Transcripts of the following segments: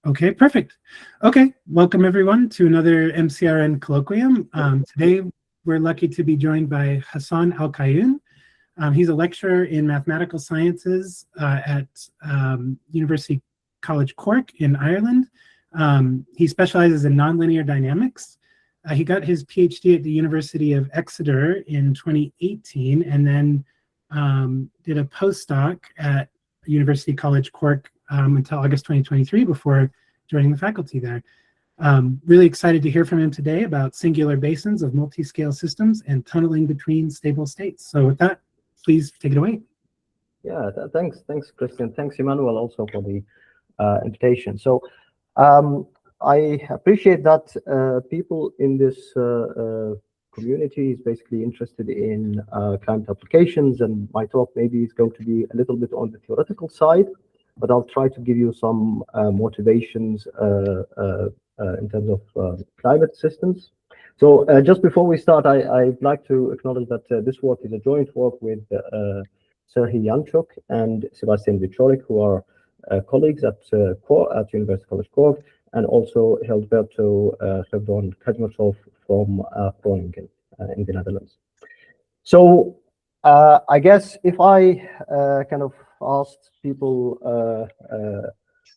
Okay, perfect. Okay, welcome everyone to another MCRN Colloquium. Today, we're lucky to be joined by Hassan Alkhayuon. He's a lecturer in mathematical sciences at University College Cork in Ireland. He specializes in nonlinear dynamics. He got his PhD at the University of Exeter in 2018 and then did a postdoc at University College Cork until August 2023 before joining the faculty there. Really excited to hear from him today about singular basins of multiscale systems and tunneling between stable states. So with that, please take it away. Yeah, thanks, Christian. Thanks, Emmanuel, also for the invitation. So I appreciate that people in this community is basically interested in climate applications, and my talk maybe is going to be a little bit on the theoretical side, but I'll try to give you some motivations in terms of climate systems. So just before we start, I'd like to acknowledge that this work is a joint work with Serhii Yanchuk and Sebastian Wieczorek, who are colleagues at University College Cork, and also Hilberto Herdon Kajmatov from Groningen in the Netherlands. So I guess if I kind of asked people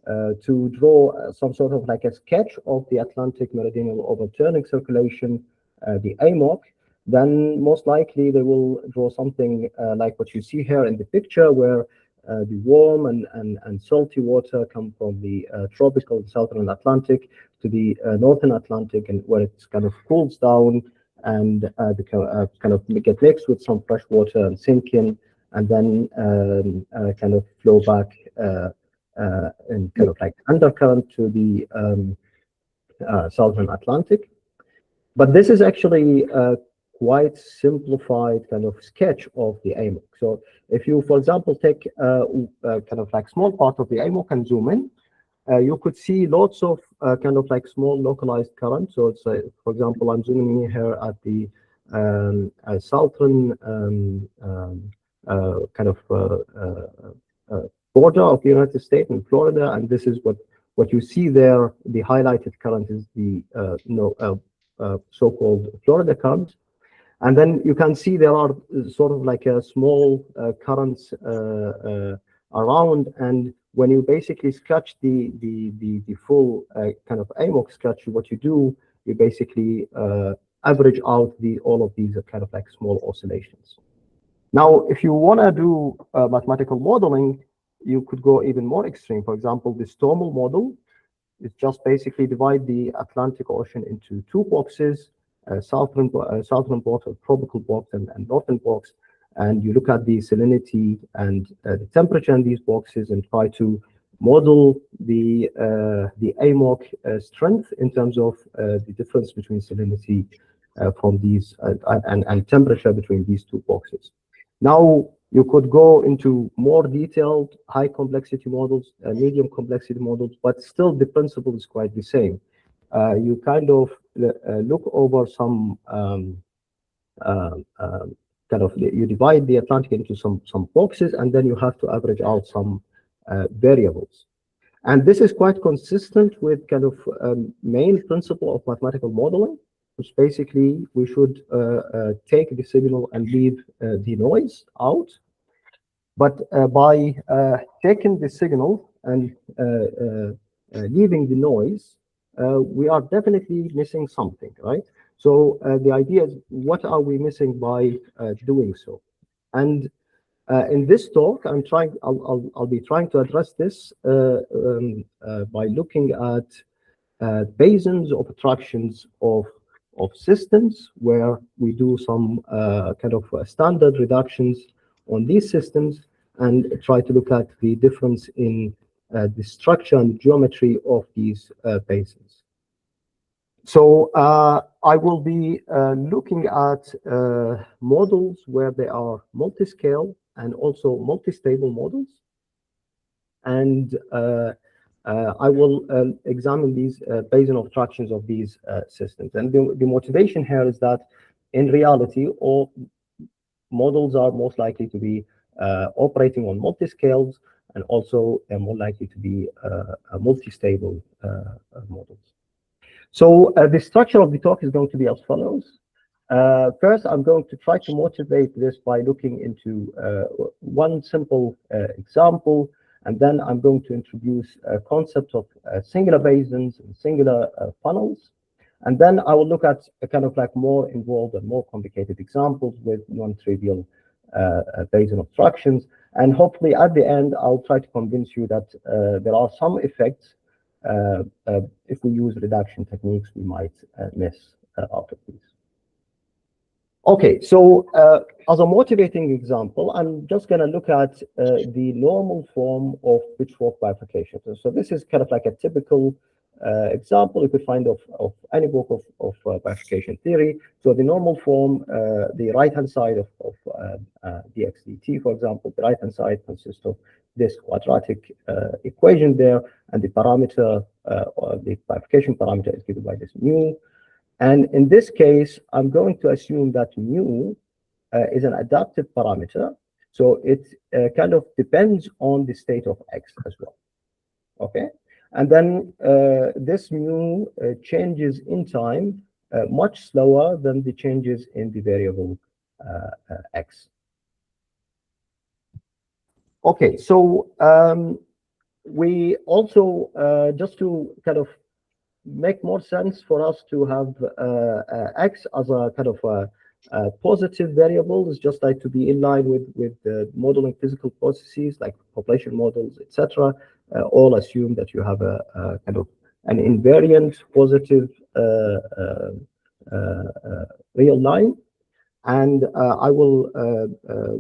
to draw some sort of like a sketch of the Atlantic meridional overturning circulation, the AMOC, then most likely they will draw something like what you see here in the picture, where the warm and salty water come from the tropical southern Atlantic to the northern Atlantic, and where it kind of cools down and kind of get mixed with some fresh water and sink in, and then kind of flow back in kind of like undercurrent to the southern Atlantic. But this is actually quite simplified kind of sketch of the AMOC. So if you, for example, take kind of like small part of the AMOC and zoom in, you could see lots of kind of like small localized currents. So it's, for example, I'm zooming in here at the southern kind of border of the United States in Florida, and this is what you see there. The highlighted current is the so-called Florida current. And then you can see there are sort of like a small currents around, and when you basically sketch the full kind of AMOC sketch, what you do, you basically average out all of these kind of like small oscillations. Now, if you want to do mathematical modeling, you could go even more extreme. For example, the Stormal model is just basically divide the Atlantic Ocean into two boxes, southern box, or tropical box, and northern box, and you look at the salinity and the temperature in these boxes and try to model the AMOC strength in terms of the difference between salinity from these and temperature between these two boxes. Now you could go into more detailed high complexity models, medium complexity models, but still the principle is quite the same. You kind of look over some kind of, you divide the Atlantic into some boxes, and then you have to average out some variables. And this is quite consistent with kind of main principle of mathematical modeling, which basically we should take the signal and leave the noise out. But by taking the signal and leaving the noise, we are definitely missing something, right? So the idea is, what are we missing by doing so? And in this talk, I'll be trying to address this by looking at basins of attractions of systems, where we do some kind of standard reductions on these systems and try to look at the difference in the structure and geometry of these basins. So I will be looking at models where they are multiscale and also multi-stable models. And I will examine these basin of attractions of these systems. And the motivation here is that in reality, all models are most likely to be operating on multiscales, and also more likely to be multi-stable models. So the structure of the talk is going to be as follows. First, I'm going to try to motivate this by looking into one simple example, and then I'm going to introduce a concept of singular basins and singular funnels. And then I will look at a kind of like more involved and more complicated examples with non-trivial basin obstructions. And hopefully at the end, I'll try to convince you that there are some effects if we use reduction techniques we might miss out of these. Okay, so as a motivating example, I'm just going to look at the normal form of pitchfork bifurcation. So this is kind of like a typical example you could find of any book of bifurcation theory. So the normal form, the right-hand side of dx dt, for example, the right-hand side consists of this quadratic equation there, and the parameter, or the bifurcation parameter, is given by this mu. And in this case, I'm going to assume that mu is an adaptive parameter. So it kind of depends on the state of x as well. Okay. And then this mu changes in time much slower than the changes in the variable x. Okay. So we also, just to kind of make more sense for us to have x as a kind of a positive variable, is just like to be in line with modeling physical processes like population models, etc. All assume that you have a kind of an invariant positive real line, and I will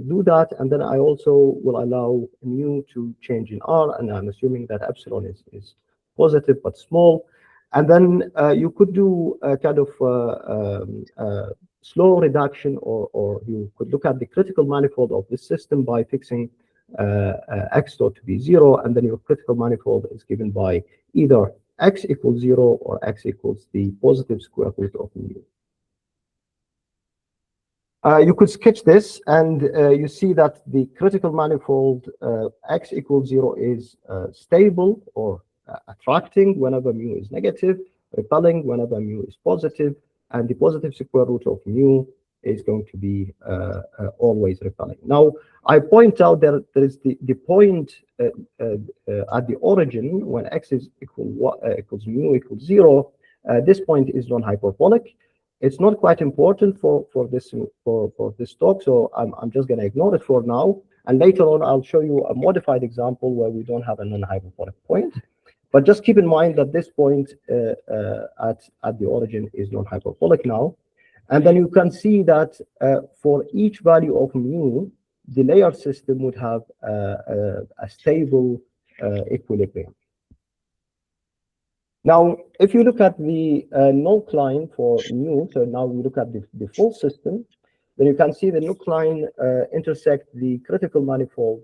do that, and then I also will allow mu to change in R, and I'm assuming that epsilon is positive but small. And then you could do a kind of slow reduction, or you could look at the critical manifold of this system by fixing x dot to be 0, and then your critical manifold is given by either x equals 0 or x equals the positive square root of mu. You could sketch this, and you see that the critical manifold x equals 0 is stable or attracting whenever mu is negative, repelling whenever mu is positive, and the positive square root of mu is going to be always repelling. Now, I point out that there is the point at the origin when x is equals mu equals 0. This point is non-hyperbolic. It's not quite important for this talk, so I'm just going to ignore it for now. And later on, I'll show you a modified example where we don't have a non-hyperbolic point. But just keep in mind that this point at the origin is non-hyperbolic now. And then you can see that for each value of mu, the layer system would have a stable equilibrium. Now, if you look at the null line for mu, so now we look at the full system, then you can see the null line intersect the critical manifold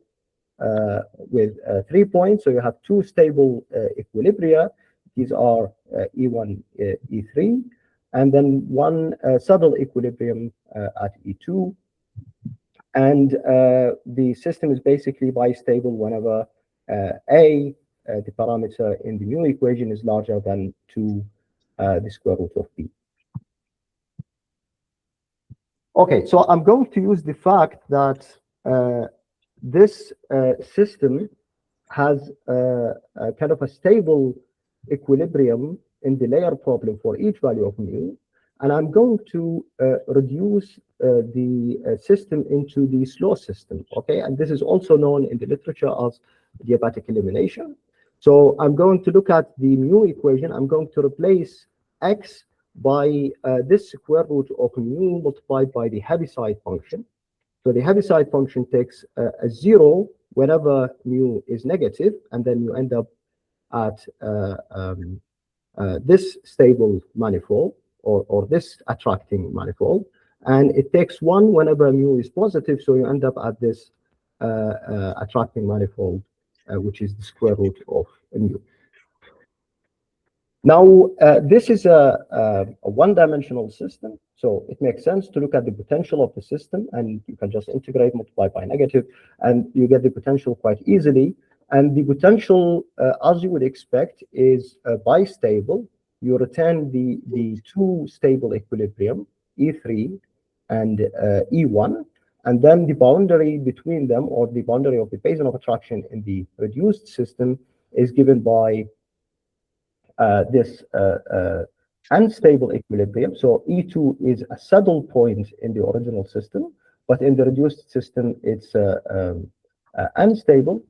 with 3 points. So you have two stable equilibria. These are E1, E3, and then one subtle equilibrium at E2. And the system is basically bistable whenever A, the parameter in the mu equation, is larger than 2 the square root of B. Okay, so I'm going to use the fact that this system has a kind of a stable equilibrium in the layer problem for each value of mu, and I'm going to reduce the system into the slow system. Okay, and this is also known in the literature as adiabatic elimination. So I'm going to look at the mu equation. I'm going to replace x by this square root of mu multiplied by the Heaviside function. So the Heaviside function takes a 0 whenever mu is negative, and then you end up at this stable manifold, or this attracting manifold, and it takes 1 whenever mu is positive, so you end up at this attracting manifold, which is the square root of mu. Now, this is a one-dimensional system, so it makes sense to look at the potential of the system, and you can just integrate, multiply by negative, and you get the potential quite easily. And the potential, as you would expect, is bistable. You return the two stable equilibrium, E3 and E1, and then the boundary between them, or the boundary of the basin of attraction in the reduced system, is given by this unstable equilibrium. So E2 is a saddle point in the original system, but in the reduced system, it's unstable,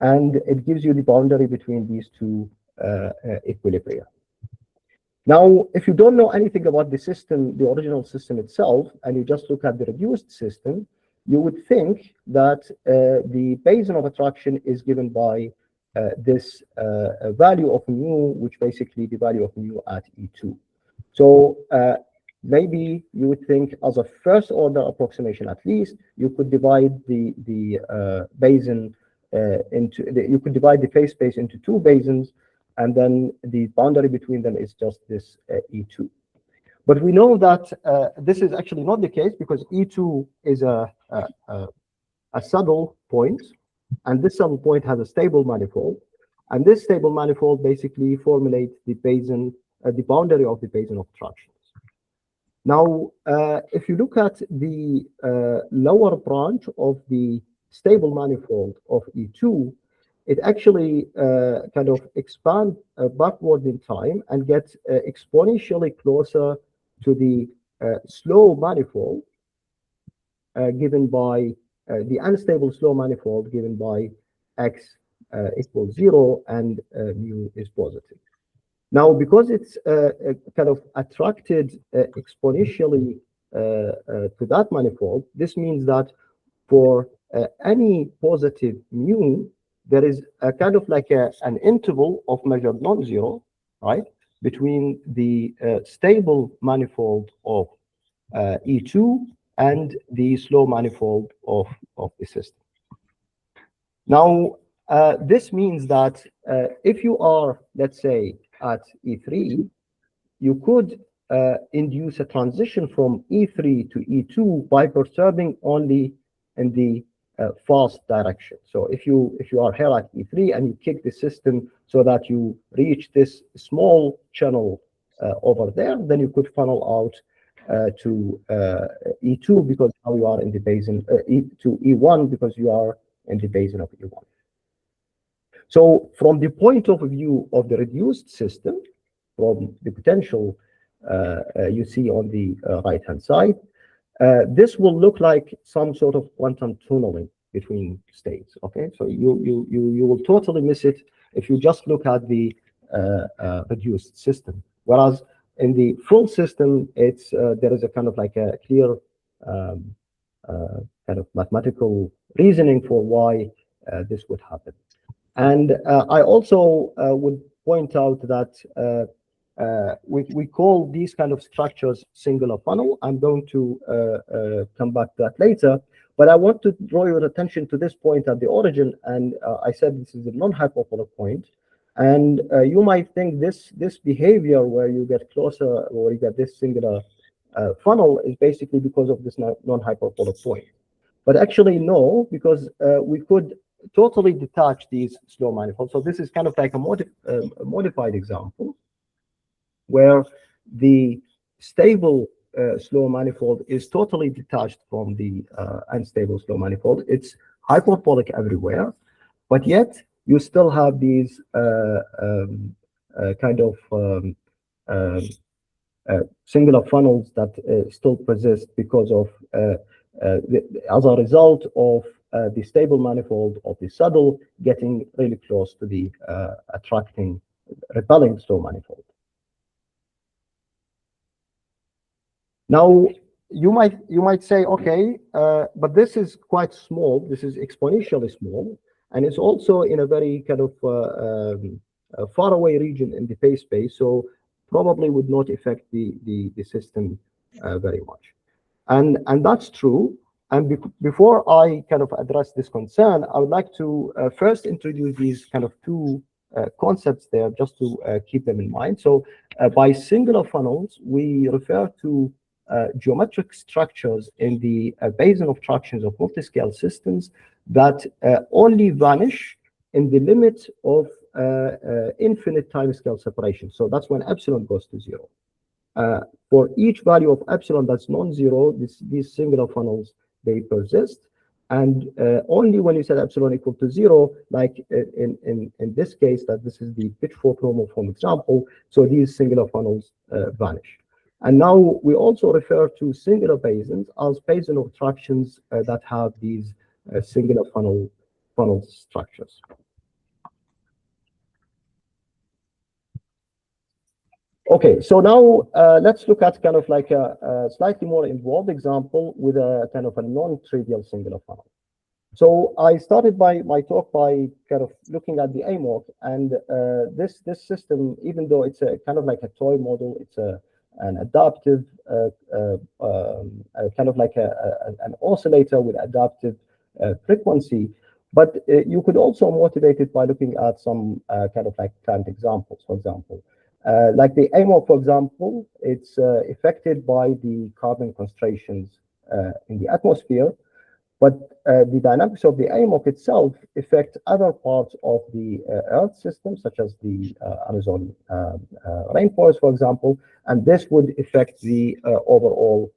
and it gives you the boundary between these two equilibria. Now, if you don't know anything about the system, the original system itself, and you just look at the reduced system, you would think that the basin of attraction is given by this value of mu, which basically the value of mu at E2. So maybe you would think, as a first order approximation at least, you could divide the basin you could divide the phase space into two basins, and then the boundary between them is just this E2. But we know that this is actually not the case, because E2 is a saddle point, and this saddle point has a stable manifold, and this stable manifold basically formulates the basin, the boundary of the basin of attractions. Now, if you look at the lower branch of the stable manifold of E2, it actually kind of expands backward in time and gets exponentially closer to the slow manifold given by the unstable slow manifold given by x equals 0 and mu is positive. Now, because it's kind of attracted exponentially to that manifold, this means that for any positive mu, there is a kind of like an interval of measured non-zero, right, between the stable manifold of E2 and the slow manifold of the system. Now, this means that if you are, let's say, at E3, you could induce a transition from E3 to E2 by perturbing only in the fast direction. So if you are here at E3 and you kick the system so that you reach this small channel over there, then you could funnel out to E2 because now you are in the basin, to E1 because you are in the basin of E1. So from the point of view of the reduced system, from the potential you see on the right-hand side, this will look like some sort of quantum tunneling between states. Okay, so you will totally miss it if you just look at the reduced system. Whereas in the full system, it's there is a kind of like a clear kind of mathematical reasoning for why this would happen. And I also would point out that we call these kind of structures singular funnel. I'm going to come back to that later, but I want to draw your attention to this point at the origin. And I said this is a non-hyperbolic point. And you might think this behavior where you get closer or you get this singular funnel is basically because of this non-hyperbolic point. But actually, no, because we could totally detach these slow manifolds. So this is kind of like a modified example where the stable slow manifold is totally detached from the unstable slow manifold. It's hyperbolic everywhere, but yet you still have these kind of singular funnels that still persist because of as a result of the stable manifold of the saddle getting really close to the repelling slow manifold. Now, you might say, okay, but this is quite small. This is exponentially small, and it's also in a very kind of faraway region in the phase space, so probably would not affect the system very much. And that's true. And before I kind of address this concern, I would like to first introduce these kind of two concepts there, just to keep them in mind. So by singular funnels, we refer to geometric structures in the basin of attractions of multiscale systems that only vanish in the limit of infinite timescale separation. So that's when epsilon goes to 0. For each value of epsilon that's non-zero, these singular funnels, they persist. And only when you set epsilon equal to 0, like in this case, that this is the pitchfork normal form example, so these singular funnels vanish. And now we also refer to singular basins as basin obstructions that have these singular funnel structures. Okay, so now let's look at kind of like a slightly more involved example with a kind of a non-trivial singular funnel. So I started my talk by kind of looking at the AMOC, and this system, even though it's a kind of like a toy model, it's an adaptive kind of like an oscillator with adaptive frequency. But you could also motivate it by looking at some kind of like current examples. For example, like the AMOC, for example, it's affected by the carbon concentrations in the atmosphere. But the dynamics of the AMOC itself affect other parts of the Earth system, such as the Amazon rainforest, for example, and this would affect the overall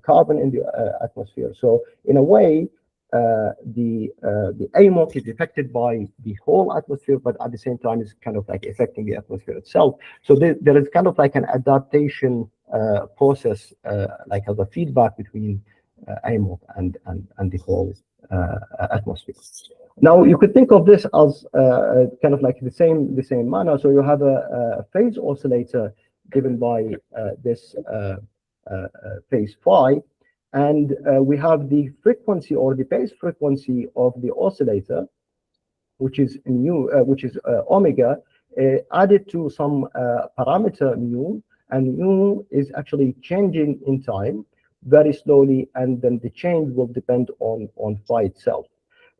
carbon in the atmosphere. So in a way, the AMOC is affected by the whole atmosphere, but at the same time is kind of like affecting the atmosphere itself. So there is kind of like an adaptation process, like as a feedback between AMOC and the whole atmosphere. Now you could think of this as kind of like the same manner. So you have a phase oscillator given by this phase phi, and we have the frequency or the base frequency of the oscillator, which is mu, which is omega, added to some parameter mu, and mu is actually changing in time very slowly, and then the change will depend on phi itself.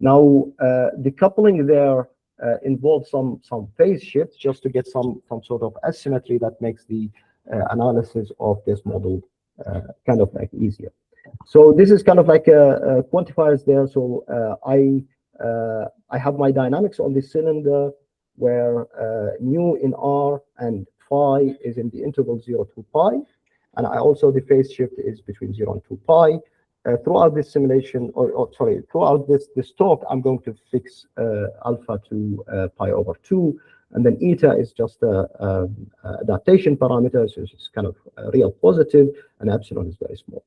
Now the coupling there involves some phase shifts just to get some sort of asymmetry that makes the analysis of this model kind of like easier. So this is kind of like a quantifiers there. So I have my dynamics on the cylinder where mu in R and phi is in the interval 0 to pi. And I also, the phase shift is between 0 and 2 pi. Throughout this simulation, sorry, throughout this talk, I'm going to fix alpha to pi over 2. And then eta is just a adaptation parameter, so it's kind of real positive, and epsilon is very small.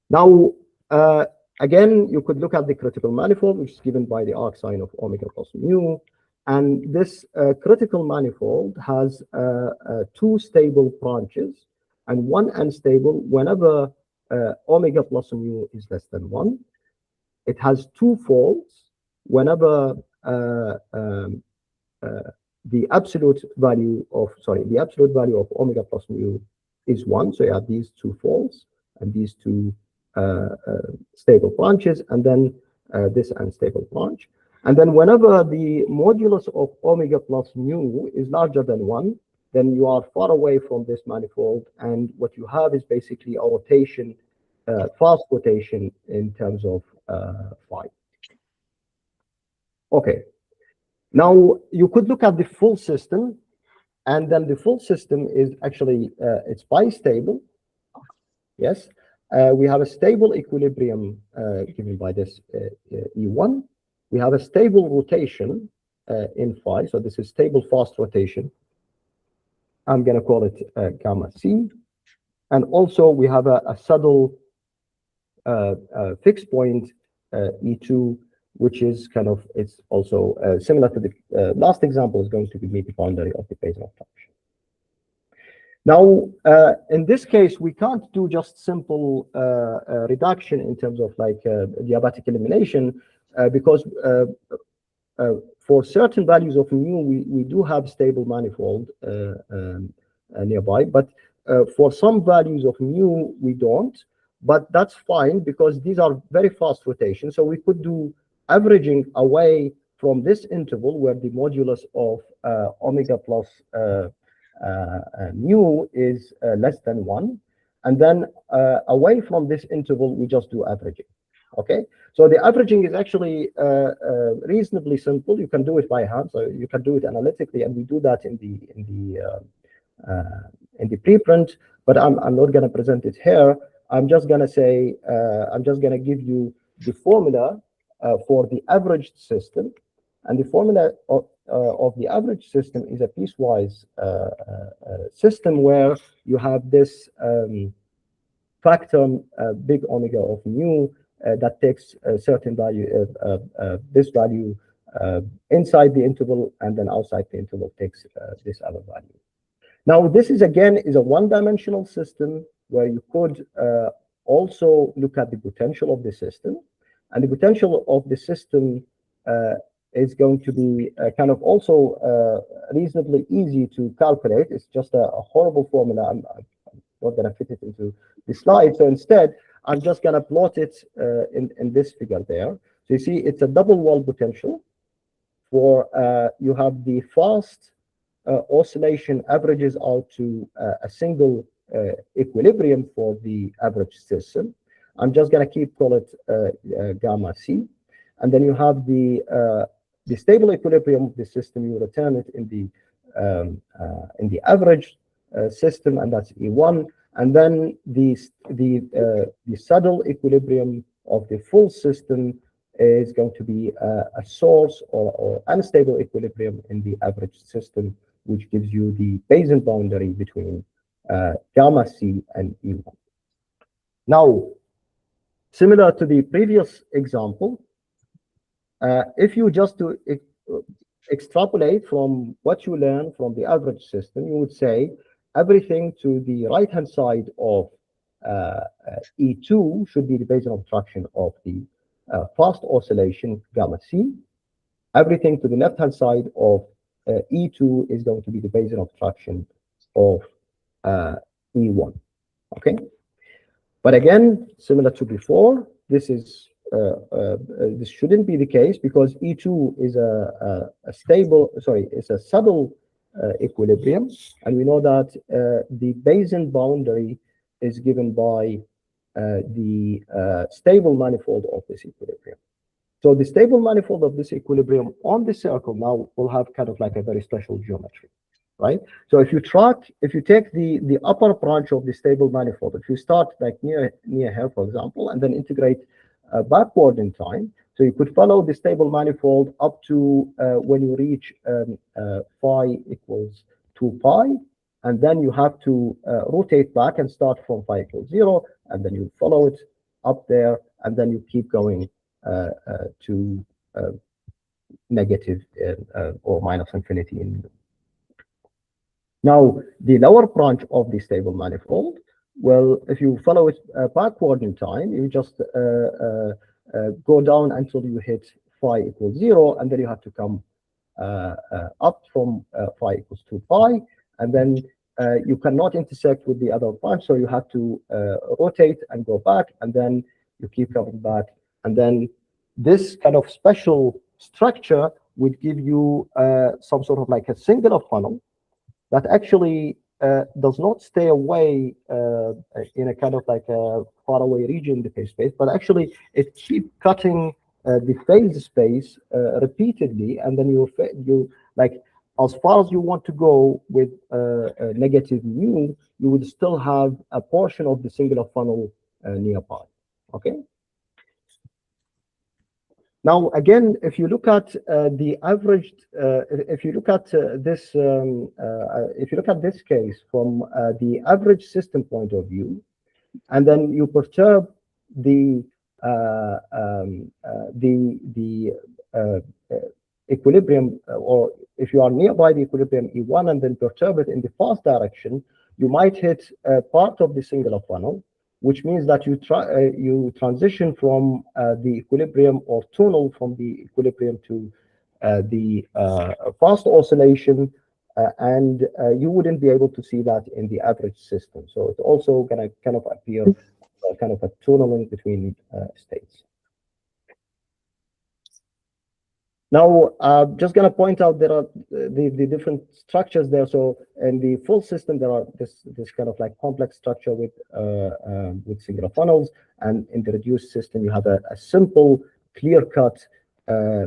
Now, again, you could look at the critical manifold, which is given by the arc sine of omega plus mu. And this critical manifold has two stable branches and one unstable whenever omega plus mu is less than 1. It has two folds whenever the absolute value of omega plus mu is 1. So you have these two folds and these two stable branches, and then this unstable branch. And then whenever the modulus of omega plus mu is larger than 1, then you are far away from this manifold, and what you have is basically a rotation, fast rotation in terms of phi. Okay. Now you could look at the full system, and then the full system is actually it's bistable. Yes. We have a stable equilibrium given by this E1. We have a stable rotation in phi, so this is stable fast rotation. I'm going to call it gamma C. And also we have a saddle fixed point E2, which is kind of, it's also similar to the last example, is going to be the boundary of the basin of function. Now, in this case, we can't do just simple reduction in terms of like adiabatic elimination, because for certain values of mu, we do have stable manifold nearby, but for some values of mu, we don't. But that's fine because these are very fast rotations. So we could do averaging away from this interval where the modulus of omega plus mu is less than 1, and then away from this interval we just do averaging. Okay, So the averaging is actually reasonably simple. You can do it by hand, so you can do it analytically, and we do that in the preprint. But I'm not going to present it here. I'm just going to say I'm just going to give you the formula for the averaged system, and the formula of the average system is a piecewise system where you have this factor big omega of mu that takes a certain value, this value inside the interval, and then outside the interval takes this other value. Now, this is again is a one-dimensional system where you could also look at the potential of the system, and the potential of the system is going to be kind of also reasonably easy to calculate. It's just a horrible formula. I'm not going to fit it into the slide. So instead, I'm just going to plot it in this figure there. So you see, it's a double wall potential for you have the fast oscillation averages out to a single equilibrium for the average system. I'm just going to call it gamma C. And then you have the stable equilibrium of the system. You return it in the average system, and that's E1. And then the saddle equilibrium of the full system is going to be a source or unstable equilibrium in the average system, which gives you the basin boundary between gamma C and E1. Now, similar to the previous example, if you just to extrapolate from what you learn from the average system, you would say everything to the right-hand side of E2 should be the basin obstruction of the fast oscillation gamma C. Everything to the left-hand side of E2 is going to be the basin obstruction of E1. Okay, but again, similar to before, this is this shouldn't be the case because E2 is a stable, sorry, it's a saddle equilibrium, and we know that the basin boundary is given by the stable manifold of this equilibrium. So the stable manifold of this equilibrium on the circle now will have kind of like a very special geometry, right? So if you take the upper branch of the stable manifold, if you start like near here, for example, and then integrate backward in time, so you could follow the stable manifold up to when you reach phi equals 2 pi, and then you have to rotate back and start from phi equals 0, and then you follow it up there, and then you keep going to negative or minus infinity in. Now, the lower branch of the stable manifold, well, if you follow it backward in time, you just go down until you hit phi equals 0, and then you have to come up from phi equals 2 pi, and then you cannot intersect with the other branch, so you have to rotate and go back, and then you keep coming back, and then this kind of special structure would give you some sort of like a singular funnel that actually does not stay away in a kind of like a faraway region in the phase space, but actually it keeps cutting the phase space repeatedly, and then you like as far as you want to go with negative mu, you would still have a portion of the singular funnel nearby. Okay. Now, again, if you look at the averaged, if you look at this case from the average system point of view, and then you perturb the equilibrium, or if you are nearby the equilibrium E1 and then perturb it in the fast direction, you might hit part of the singular funnel, which means that you transition from the equilibrium or tunnel from the equilibrium to the fast oscillation, and you wouldn't be able to see that in the average system. So it's also going to kind of appear kind of a tunneling between states. Now, just going to point out there are the different structures there. So in the full system, there are this kind of like complex structure with singular funnels, and in the reduced system, you have a simple, clear-cut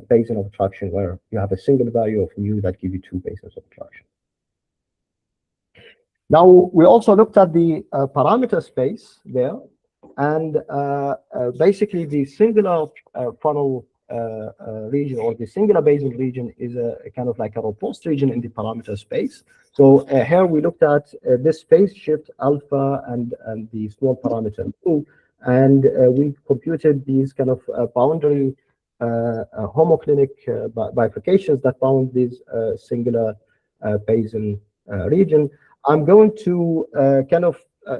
basin of attraction where you have a single value of mu that give you two basins of attraction. Now, we also looked at the parameter space there, and basically the singular funnel region, or the singular basin region, is a kind of like a robust region in the parameter space. So here we looked at this phase shift alpha and the small parameter mu, and we computed these kind of boundary homoclinic bifurcations that bound this singular basin region. I'm going to kind of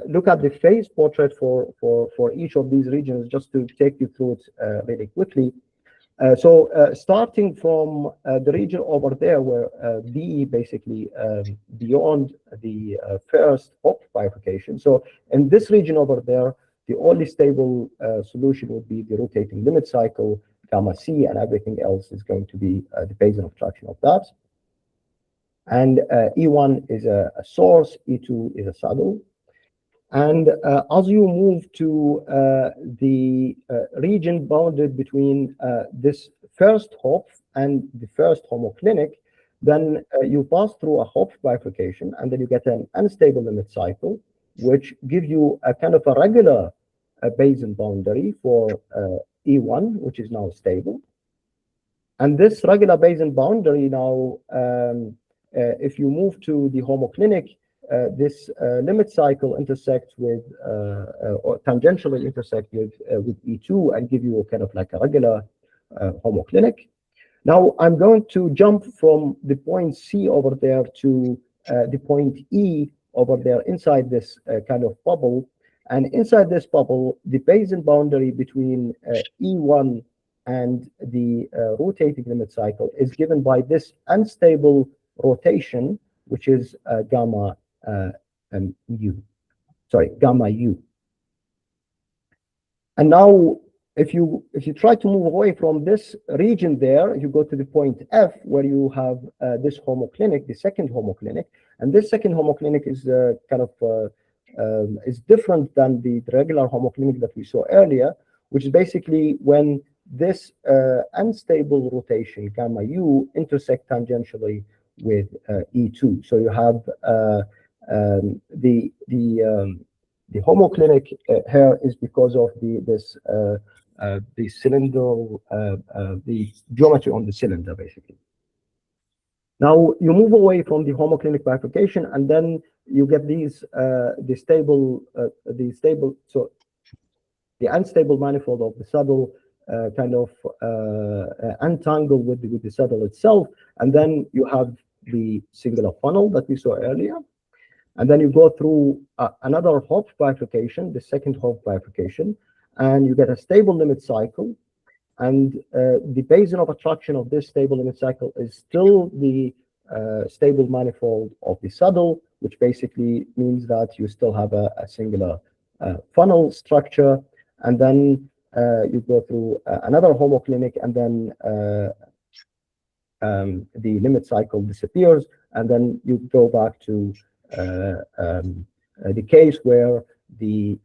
look at the phase portrait for each of these regions, just to take you through it really quickly. So starting from the region over there where B basically beyond the first Hopf bifurcation. So in this region over there, the only stable solution would be the rotating limit cycle, gamma C, and everything else is going to be the basin of attraction of that. And E1 is a source, E2 is a saddle. And as you move to the region bounded between this first Hopf and the first homoclinic, then you pass through a Hopf bifurcation, and then you get an unstable limit cycle, which gives you a kind of a regular basin boundary for E1, which is now stable. And this regular basin boundary now, if you move to the homoclinic, this limit cycle intersects with, or tangentially intersect with E2 and give you a kind of like a regular homoclinic. Now I'm going to jump from the point C over there to the point E over there inside this kind of bubble. And inside this bubble, the basin boundary between E1 and the rotating limit cycle is given by this unstable rotation, which is gamma gamma U. And now, if you try to move away from this region there, you go to the point F, where you have this homoclinic, the second homoclinic, and this second homoclinic is kind of is different than the regular homoclinic that we saw earlier, which is basically when this unstable rotation gamma U intersect tangentially with E2. So you have the homoclinic here is because of the cylindrical the geometry on the cylinder basically. Now you move away from the homoclinic bifurcation, and then you get these so the unstable manifold of the saddle kind of untangled with the saddle itself, and then you have the singular funnel that we saw earlier, and then you go through another Hopf bifurcation, the second Hopf bifurcation, and you get a stable limit cycle, and the basin of attraction of this stable limit cycle is still the stable manifold of the saddle, which basically means that you still have a singular funnel structure, and then you go through another homoclinic, and then the limit cycle disappears, and then you go back to the case where the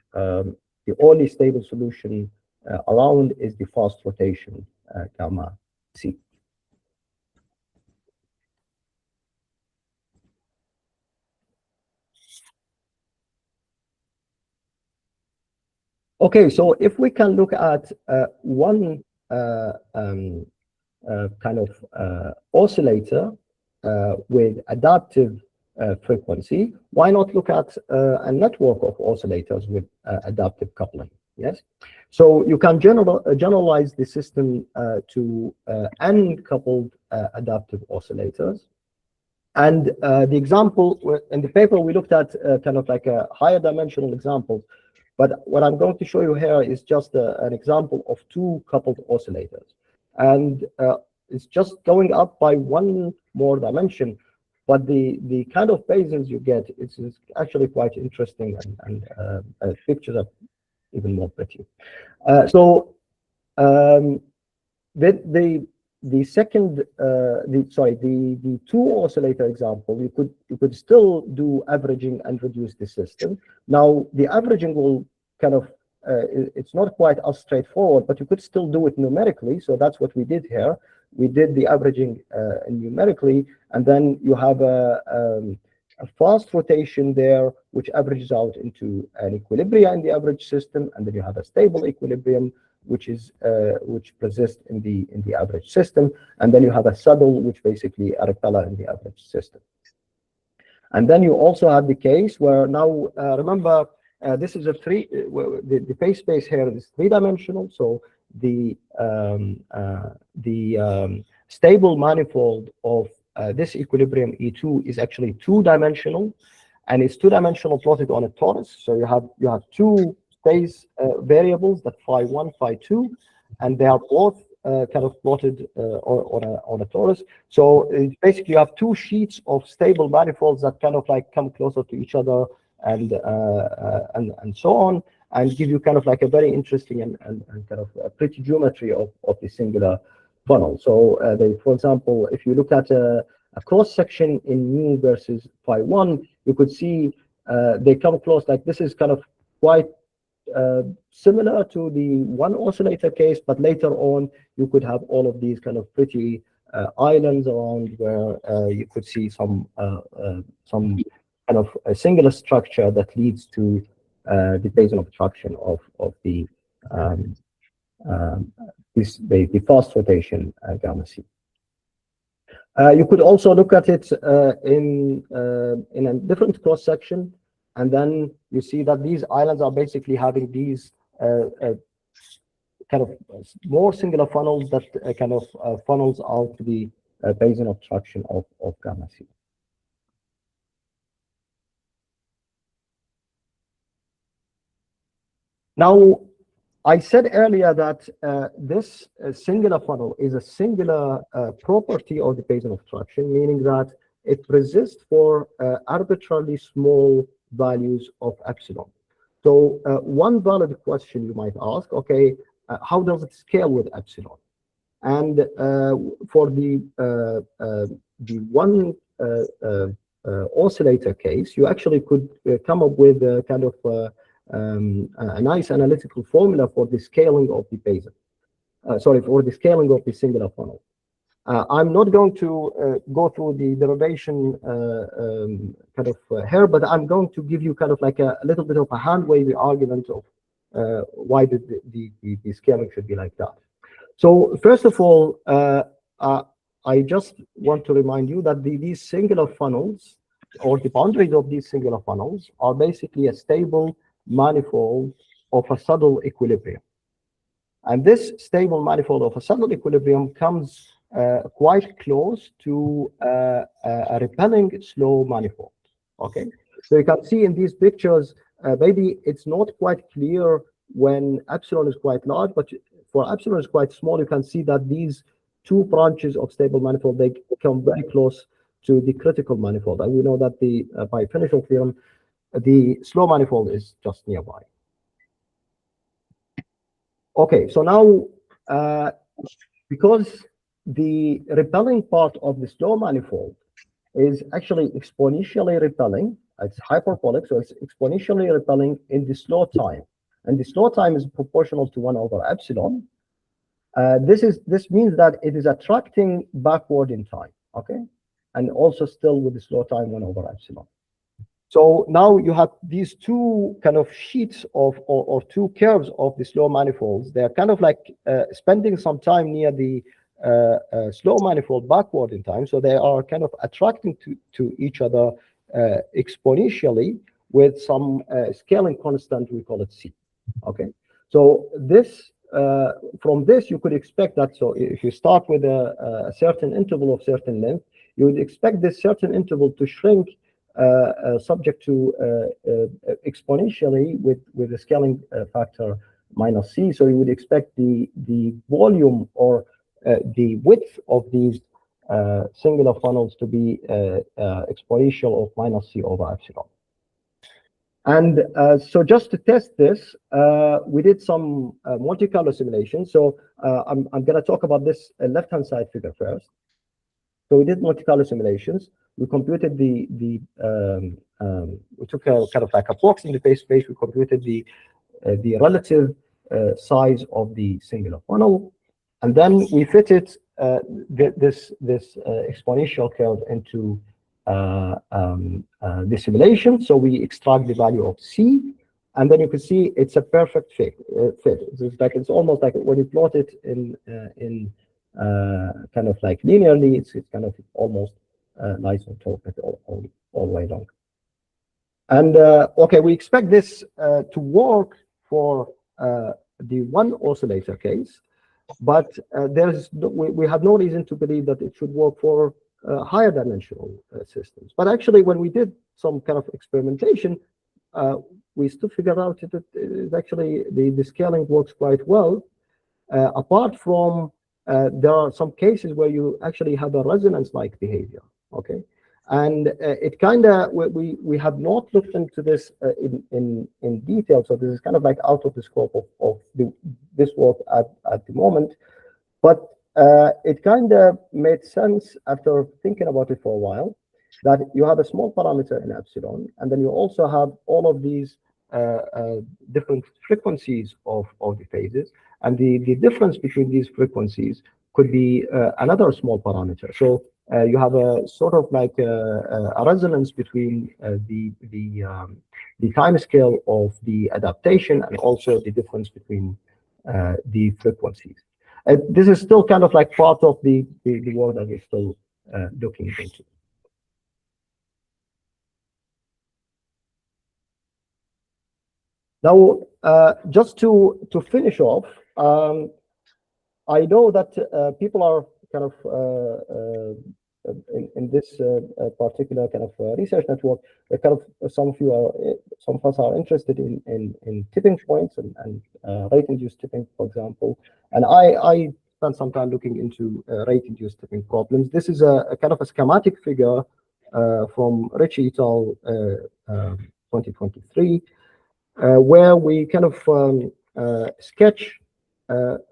only stable solution around is the fast rotation gamma C. Okay, so if we can look at one kind of oscillator with adaptive frequency, why not look at a network of oscillators with adaptive coupling? Yes, so you can generalize the system to uncoupled adaptive oscillators. And the example in the paper, we looked at kind of like a higher dimensional example. But what I'm going to show you here is just an example of two coupled oscillators. And it's just going up by one more dimension. But the kind of basins you get is actually quite interesting, and pictures are even more pretty. So the the second, the two oscillator example, you could still do averaging and reduce the system. Now the averaging will kind of it's not quite as straightforward, but you could still do it numerically. So that's what we did here. We did the averaging numerically, and then you have a fast rotation there, which averages out into an equilibrium in the average system, and then you have a stable equilibrium, which persists in the average system, and then you have a saddle, which basically a repeller in the average system. And then you also have the case where now remember this is a the phase space here is three-dimensional, so the stable manifold of this equilibrium E2 is actually two-dimensional, and it's two-dimensional plotted on a torus. So you have two phase variables, that phi1, phi2, and they are both kind of plotted on a torus. So basically you have two sheets of stable manifolds that kind of like come closer to each other and so on, and give you kind of like a very interesting and kind of a pretty geometry of the singular funnel. So for example, if you look at a cross section in mu versus phi1, you could see they come close. Like this is kind of quite similar to the one oscillator case, but later on you could have all of these kind of pretty islands around where you could see some kind of a singular structure that leads to the basin obstruction of the fast rotation gamma C. You could also look at it in a different cross section, and then you see that these islands are basically having these kind of more singular funnels that kind of funnels out to the basin obstruction of gamma C. Now, I said earlier that this singular funnel is a singular property of the basin obstruction, meaning that it persists for arbitrarily small values of epsilon. So one valid question you might ask, okay, how does it scale with epsilon? And for the one oscillator case, you actually could come up with a kind of a nice analytical formula for the scaling of the basin. For the scaling of the singular funnel. I'm not going to go through the derivation here, but I'm going to give you kind of like a little bit of a hand-wavy argument of why the scaling should be like that. So first of all, I just want to remind you that these singular funnels, or the boundaries of these singular funnels, are basically a stable manifold of a saddle equilibrium. And this stable manifold of a saddle equilibrium comes quite close to a repelling slow manifold. Okay, so you can see in these pictures, maybe it's not quite clear when epsilon is quite large, but for epsilon is quite small, you can see that these two branches of stable manifold, they come very close to the critical manifold. And we know that by Finishel theorem, the slow manifold is just nearby. Okay, so now because the repelling part of the slow manifold is actually exponentially repelling, it's hyperbolic, so it's exponentially repelling in the slow time, and the slow time is proportional to 1 over epsilon. This means that it is attracting backward in time, okay, and also still with the slow time 1 over epsilon. So now you have these two kind of sheets of or two curves of the slow manifolds. They're kind of like spending some time near the slow manifold backward in time. So they are kind of attracting to each other exponentially with some scaling constant, we call it C. Okay. So this from this you could expect that. So if you start with a certain interval of certain length, you would expect this certain interval to shrink subject to exponentially with a scaling factor minus C. So you would expect the volume or the width of these singular funnels to be exponential of minus C over epsilon. And so just to test this, we did some multicolor simulation. So I'm going to talk about this left-hand side figure first. So we did multicolor simulations. We computed we took a kind of like a box interface space. We computed the relative size of the singular funnel, and then we fitted this exponential curve into the simulation. So we extract the value of C, and then you can see it's a perfect fit. It's almost like when you plot it in kind of like linearly, it's kind of almost lies on top of it all the way along. And okay, we expect this to work for the one oscillator case, but we have no reason to believe that it should work for higher dimensional systems. But actually, when we did some kind of experimentation, we still figured out that actually the scaling works quite well. Apart from there are some cases where you actually have a resonance-like behavior. Okay, and it kind of we have not looked into this in detail, so this is kind of like out of the scope of this work at the moment. But it kind of made sense after thinking about it for a while that you have a small parameter in epsilon, and then you also have all of these different frequencies of the phases, and the difference between these frequencies could be another small parameter. So you have a sort of like a resonance between the time scale of the adaptation and also the difference between the frequencies. This is still kind of like part of the work that we're still looking into. Now, just to finish off, I know that people are kind of in this particular kind of research network. Kind of some of us are interested in tipping points and rate-induced tipping, for example. And I spent some time looking into rate-induced tipping problems. This is a kind of a schematic figure from Ritchie et al. 2023. Where we kind of sketch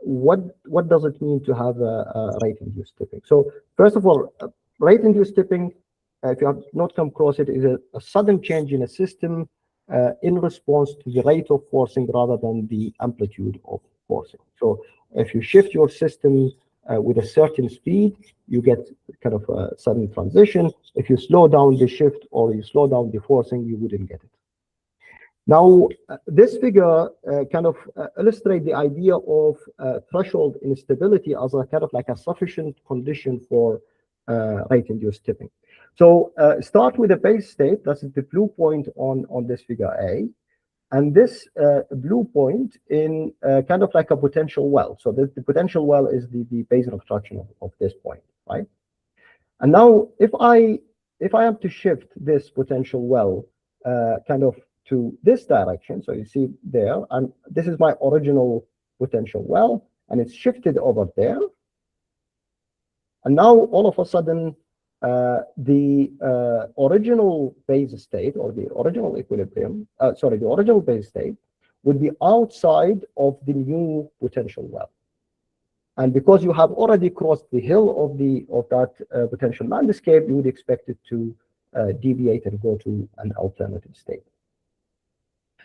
what does it mean to have a rate-induced tipping. So first of all, rate-induced tipping, if you have not come across it, is a sudden change in a system in response to the rate of forcing rather than the amplitude of forcing. So if you shift your system with a certain speed, you get kind of a sudden transition. If you slow down the shift or you slow down the forcing, you wouldn't get it. Now, this figure kind of illustrates the idea of threshold instability as a kind of like a sufficient condition for rate-induced tipping. So start with a base state, that's the blue point on this figure A, and this blue point in kind of like a potential well. So the potential well is the basin obstruction of this point, right? And now, if I am to shift this potential well kind of to this direction, so you see there, and this is my original potential well, and it's shifted over there. And now, all of a sudden, the original base state or the original equilibrium, the original base state would be outside of the new potential well. And because you have already crossed the hill of that potential landscape, you would expect it to deviate and go to an alternative state.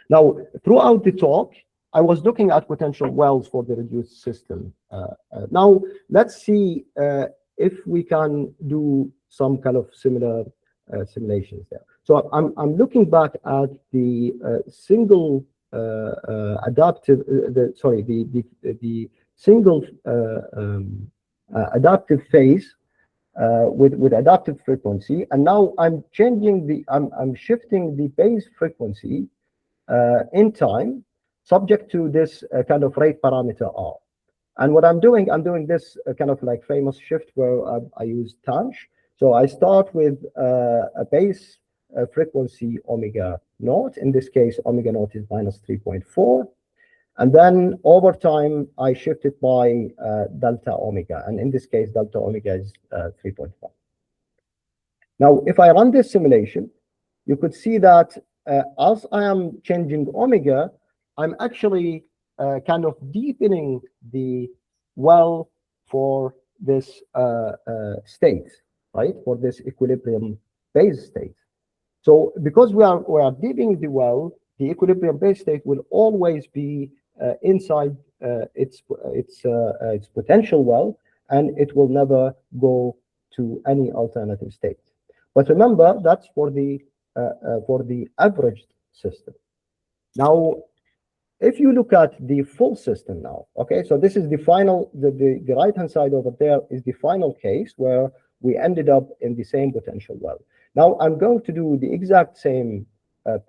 Now, throughout the talk, I was looking at potential wells for the reduced system. Now, let's see if we can do some kind of similar simulations there. So I'm looking back at the single adaptive, the single adaptive phase with adaptive frequency, and now I'm changing I'm shifting the base frequency in time, subject to this kind of rate parameter R. And what I'm doing this kind of like famous shift where I use tanh. So I start with a base frequency omega naught. In this case, omega naught is minus 3.4. And then over time, I shift it by delta omega. And in this case, delta omega is 3.5. Now, if I run this simulation, you could see that as I am changing omega, I'm actually kind of deepening the well for this state, right? For this equilibrium base state. So because we are deepening the well, the equilibrium base state will always be inside its potential well, and it will never go to any alternative state. But remember, that's for the averaged system. Now, if you look at the full system now, okay, so this is the final, the right-hand side over there is the final case where we ended up in the same potential well. Now, I'm going to do the exact same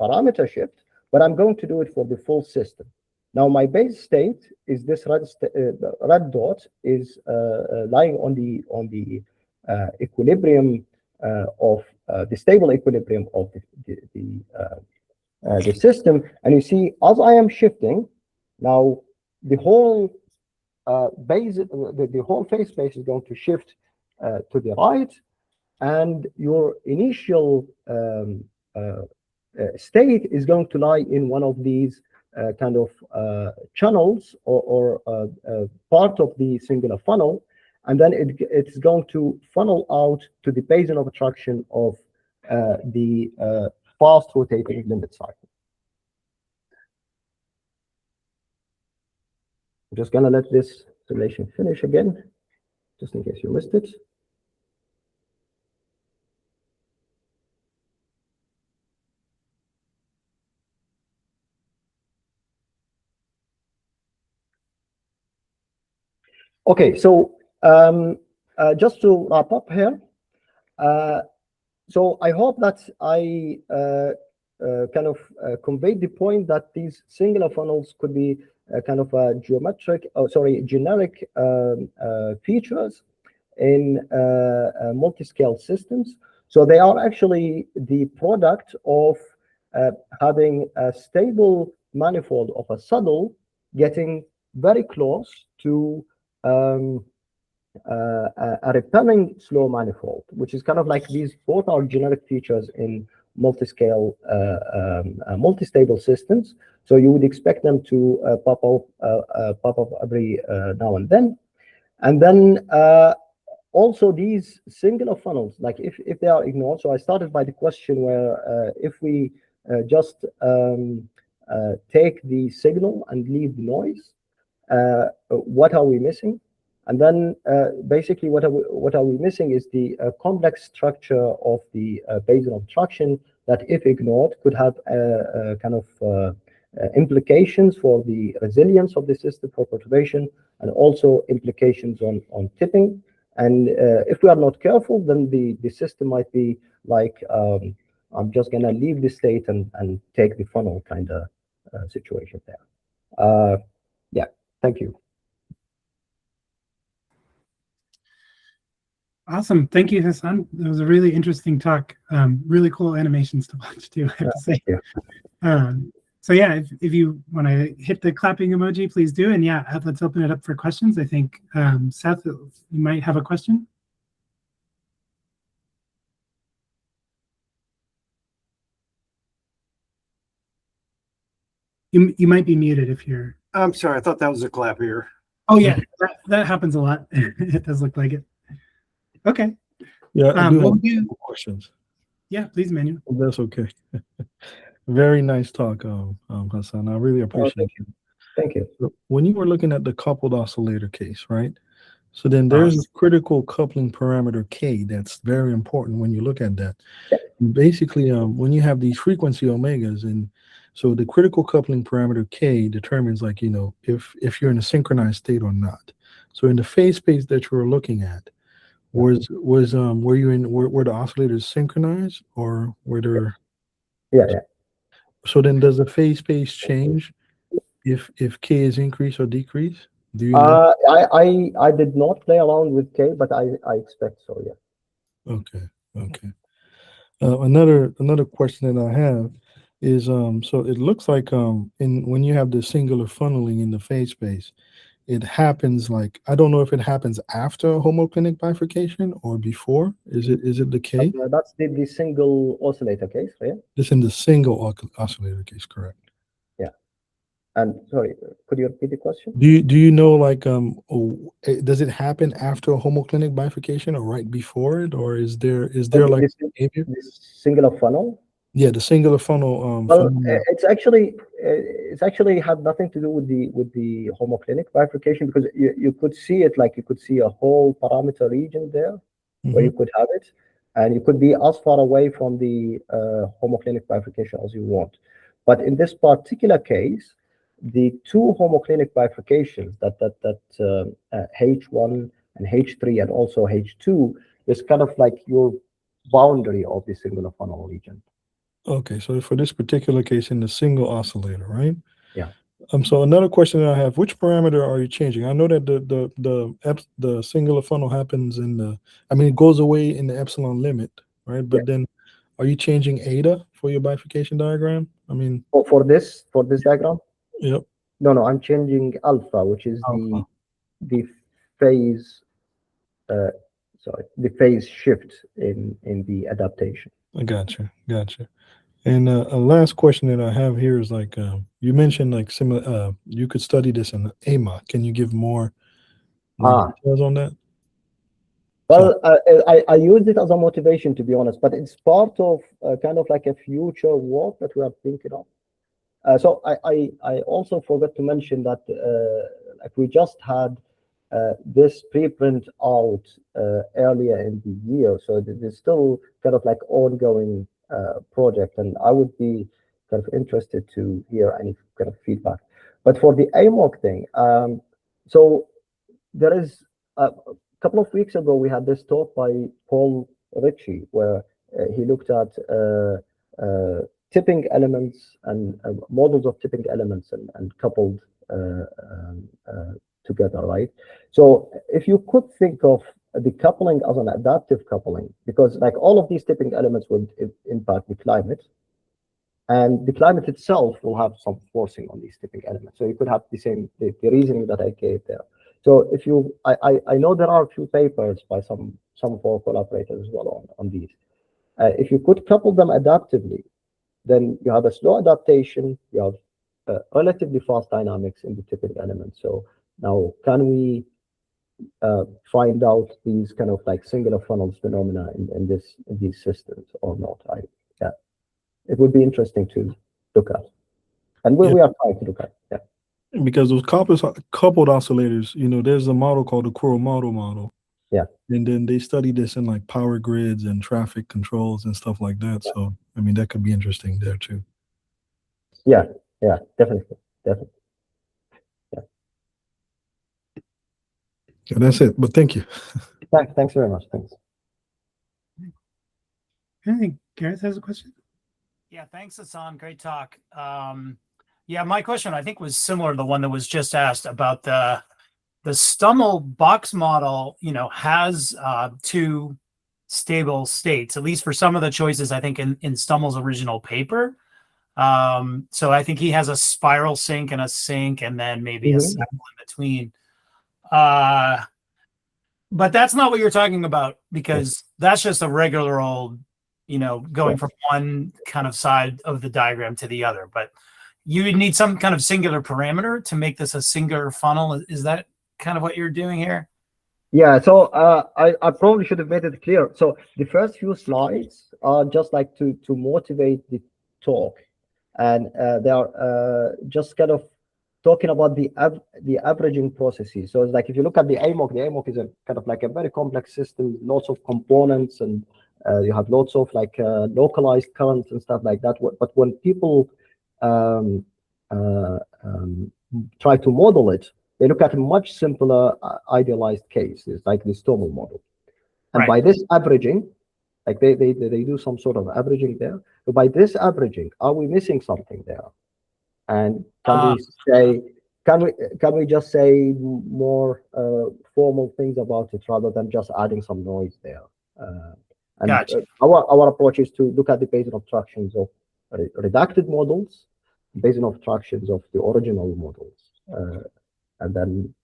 parameter shift, but I'm going to do it for the full system. Now, my base state is this red dot is lying on the equilibrium of the stable equilibrium of the system, and you see as I am shifting now, the whole the whole phase space is going to shift to the right, and your initial state is going to lie in one of these kind of channels or part of the singular funnel, and then it's going to funnel out to the basin of attraction of the fast rotating limit cycle. I'm just gonna let this simulation finish again, just in case you missed it. Okay, so just to wrap up here, so I hope that I kind of conveyed the point that these singular funnels could be kind of a generic features in multiscale systems. So they are actually the product of having a stable manifold of a saddle getting very close to a repelling slow manifold, which is kind of like these both are generic features in multiscale multi-stable systems. So you would expect them to pop up every now and then. And then also these singular funnels, like if they are ignored. So I started by the question where if we just take the signal and leave the noise, what are we missing? And then basically what are we missing is the complex structure of the basin of attraction that, if ignored, could have kind of implications for the resilience of the system for perturbation, and also implications on tipping. And if we are not careful, then the system might be like, I'm just gonna leave the state and take the funnel kind of situation there. Yeah, thank you. Awesome. Thank you, Hassan. That was a really interesting talk. Really cool animations to watch too, I have to say. So yeah, if you want to hit the clapping emoji, please do. And yeah, let's open it up for questions. I think, Seth, you might have a question. You might be muted if you're... I'm sorry, I thought that was a clap here. Oh yeah, that happens a lot. It does look like it. Okay. Yeah, I do have questions. Yeah, please, Manuel. That's okay. Very nice talk, Hassan. I really appreciate it. Thank you. When you were looking at the coupled oscillator case, right? So then there's a critical coupling parameter K that's very important when you look at that. Basically, when you have these frequency omegas, and so the critical coupling parameter K determines, like, you know, if you're in a synchronized state or not. So in the phase space that you were looking at, were the oscillators synchronized, or were there? Yeah. So then does the phase space change if K is increased or decreased? Do you know? I did not play around with K, but I expect so, yeah. Okay. Another question that I have is so it looks like when you have the singular funneling in the phase space, it happens like, I don't know if it happens after a homoclinic bifurcation or before. Is it the case? That's the single oscillator case, right? It's in the single oscillator case, correct? Yeah. And sorry, could you repeat the question? Do you know, like, does it happen after a homoclinic bifurcation or right before it, or is there like behavior? This singular funnel? Yeah, the singular funnel. Well, it's actually had nothing to do with the homoclinic bifurcation, because you could see it, like you could see a whole parameter region there where you could have it, and you could be as far away from the homoclinic bifurcation as you want. But in this particular case, the two homoclinic bifurcations that H1 and H3 and also H2 is kind of like your boundary of the singular funnel region. Okay, so for this particular case, in the single oscillator, right? Yeah. So another question that I have: which parameter are you changing? I know that the singular funnel happens in the, I mean, it goes away in the epsilon limit, right? But then, are you changing eta for your bifurcation diagram? I mean, for this diagram? Yep. No, I'm changing alpha, which is the phase. The phase shift in the adaptation. I gotcha. And a last question that I have here is like, you mentioned like similar. You could study this in AMOC. Can you give more details on that? Well, I used it as a motivation, to be honest, but it's part of kind of like a future work that we are thinking of. So I also forgot to mention that like we just had this preprint out earlier in the year, so there's still kind of like ongoing project, and I would be kind of interested to hear any kind of feedback. But for the AMOC thing, so there is a couple of weeks ago we had this talk by Paul Ritchie where he looked at tipping elements and models of tipping elements and coupled together, right? So if you could think of the coupling as an adaptive coupling, because like all of these tipping elements would impact the climate, and the climate itself will have some forcing on these tipping elements. So you could have the reasoning that I gave there. So if you, I know there are a few papers by some of our collaborators as well on these. If you could couple them adaptively, then you have a slow adaptation, you have relatively fast dynamics in the tipping element. So now, can we find out these kind of like singular funnels phenomena in these systems or not? Yeah, it would be interesting to look at, and we are trying to look at. Yeah, because those coupled oscillators, you know, there's a model called the Kuromoto model. Yeah, and then they study this in like power grids and traffic controls and stuff like that. So I mean, that could be interesting there too. Yeah, definitely. Yeah, that's it. But thank you. Thanks very much. Thanks. I think Gareth has a question. Yeah, thanks, Hassan. Great talk. Yeah, my question I think was similar to the one that was just asked about the Stummel box model. You know, has two stable states, at least for some of the choices. I think in Stummel's original paper. So I think he has a spiral sink and a sink, and then maybe a cycle in between. But that's not what you're talking about, because that's just a regular old, you know, going from one kind of side of the diagram to the other. But you would need some kind of singular parameter to make this a singular funnel. Is that kind of what you're doing here? Yeah, so I probably should have made it clear. So the first few slides are just like to motivate the talk, and they are just kind of talking about the averaging processes. So it's like if you look at the AMOC is a kind of like a very complex system, lots of components, and you have lots of like localized currents and stuff like that. But when people try to model it, they look at a much simpler idealized case. It's like the Stummel model, and by this averaging, like they do some sort of averaging there. So by this averaging, are we missing something there? And can we say, can we just say more formal things about it rather than just adding some noise there? And Gotcha. Our approach is to look at the basin obstructions of redacted models, basin obstructions of the original models, and then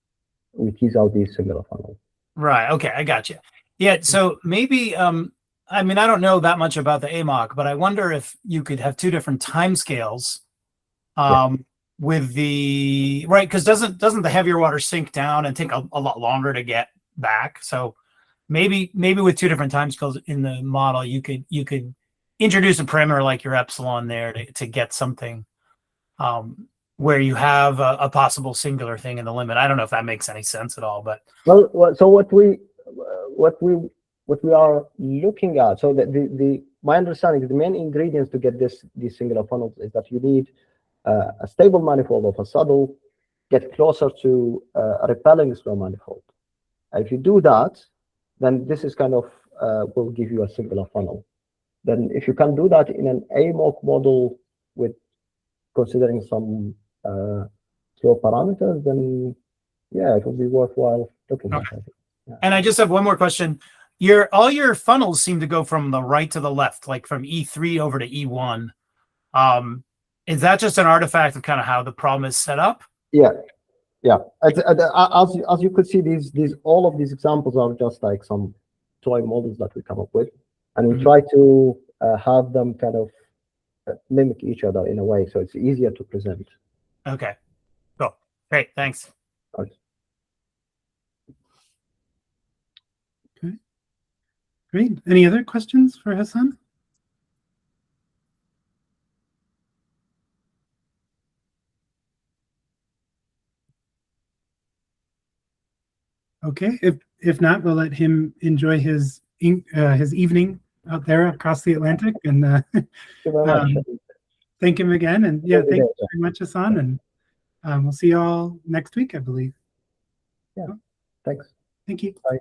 we tease out these singular funnels. Right. Okay, I got you. Yeah. So maybe I mean, I don't know that much about the AMOC, but I wonder if you could have two different timescales with the right, because doesn't the heavier water sink down and take a lot longer to get back? So maybe with two different timescales in the model, you could introduce a parameter like your epsilon there to get something where you have a possible singular thing in the limit. I don't know if that makes any sense at all, but Well, so what we are looking at, so my understanding is the main ingredients to get these singular funnels is that you need a stable manifold of a saddle get closer to a repelling slow manifold. And if you do that, then this is kind of will give you a singular funnel. Then if you can do that in an AMOC model with considering some slow parameters, then yeah, it will be worthwhile looking at. I think. Yeah. And I just have one more question. All your funnels seem to go from the right to the left, like from E3 over to E1. Is that just an artifact of kind of how the problem is set up? Yeah. As you could see, all of these examples are just like some toy models that we come up with, and we try to have them kind of mimic each other in a way, so it's easier to present. Okay. Cool. Great. Thanks. Okay. Okay. Great. Any other questions for Hassan? Okay. If not, we'll let him enjoy his evening out there across the Atlantic, and Thank you very much. thank him again. And yeah, Have a good thank you day. very much, Hassan. And we'll see you all next week, I believe. Yeah. Thanks. Thank you. Bye.